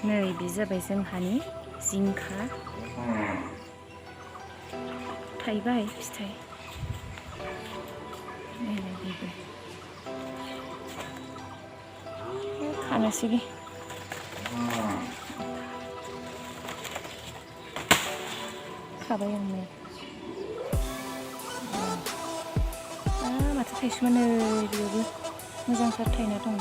नै बे जाबाय जोंहानि जिंखा थाइबाय फिथाइ नायलाय बेबो खानोसै दे खाबाय आं नै माथो थाइसुमा नै बेयावबो मोजांथार थायना दं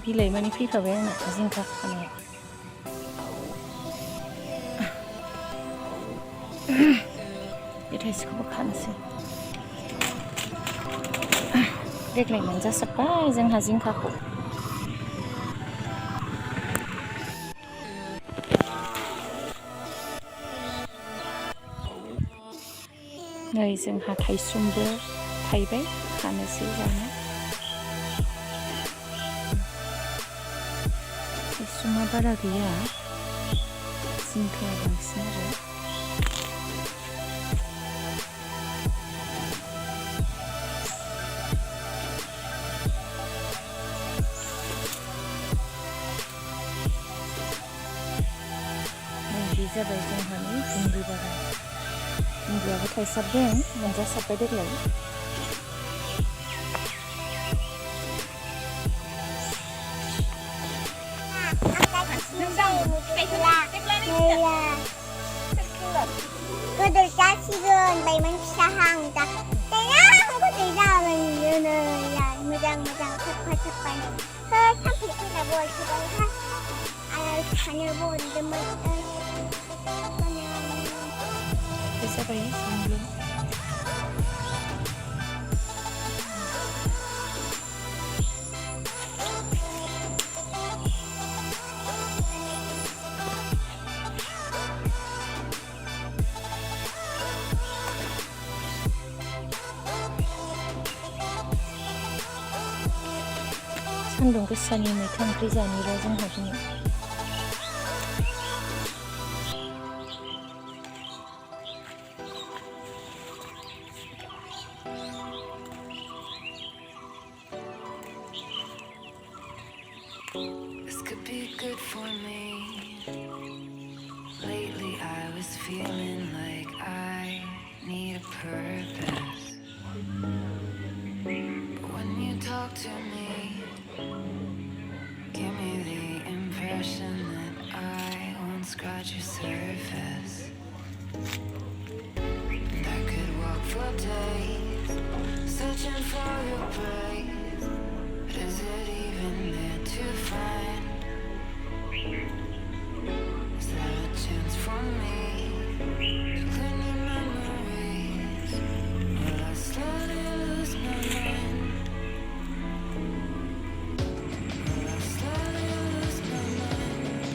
बिलाइ माने फैखाबाय आंना जिंखा खानाया बे थाइसेखौबो खानोसै देग्लाय मोनजासाबबाय जोंहा जिंखाखौ नै जोंहा थाइसुमबो थाइबाय खानोसै जानो थाइसुमा बारा गैया जिंखाया बांसिन आरो बे जाबाय जोंहानि भिन्दि बागान भिन्दियाबो थाइसाबदों मोनजासाबबाय देग्लाय गोदोर जासिगोन बायमोन फिसाहां दा गोदोर जाबाय नुयोनो मोजां मोजां साफा साफानो सानफैफोरा बयखौबो आरो खानो बनदोंमोन बे जाबाय सानदुं सान्दुं गोसानि मैथा ओंख्रि जानिरा जोंहा दिनै This could be good for me. Lately I was feeling like I need a purpose. But when you talk to me, give me the impression that I won't scratch your surface. And I could walk for days, searching for your praise. But is it even there to find? Is there a chance for me to clean your memories? Will I slowly lose my mind? Will I slowly lose my mind?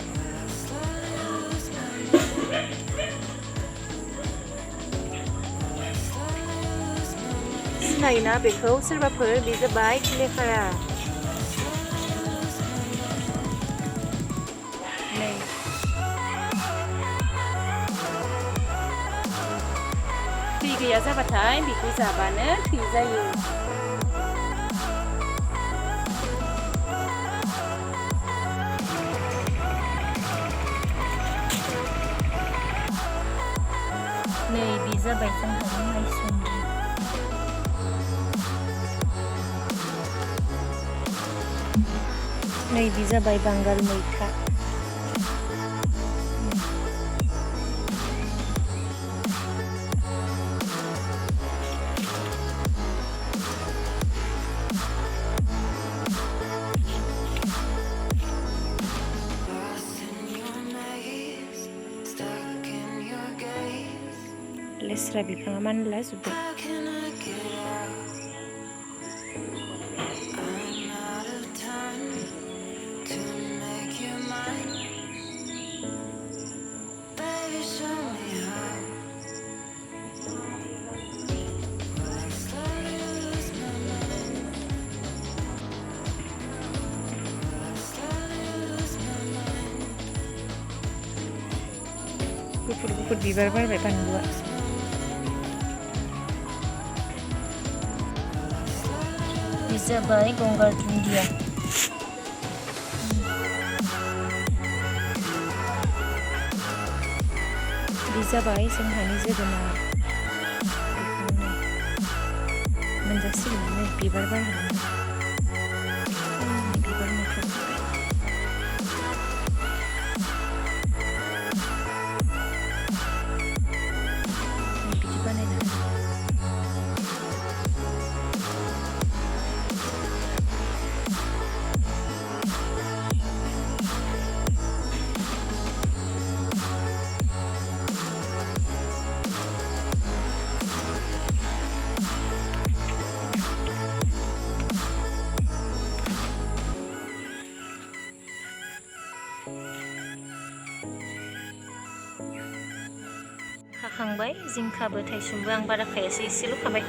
Will I slowly lose my mind? Will I slowly lose my mind? सिनायोना बेखौ सोरबाफोर बे जाबाय लेखाया नै थै गैया जाबाथाय बेखौ जाबानो थै जायो नै बे जाबाय जोंहानि माइसुन्द्रि नै बे जाबाय बांगाल मैथा Lost in your maze, stuck in your gaze. लेस्रा बिफाङा मानला जोब्बाय How can I get out? गुफुर बिबार बारबाय बानलुआ बे जाबाय गंगार दुन्दिया बे जाबाय जोंहानि जोगोनार मोनजासिगोन बिबार बारहांबाय बिबार मोखांबाय बिदि बानायना खाखांबाय जिंखाबो थाइसुमबो आं बारा खायासै एसेल' खाबाय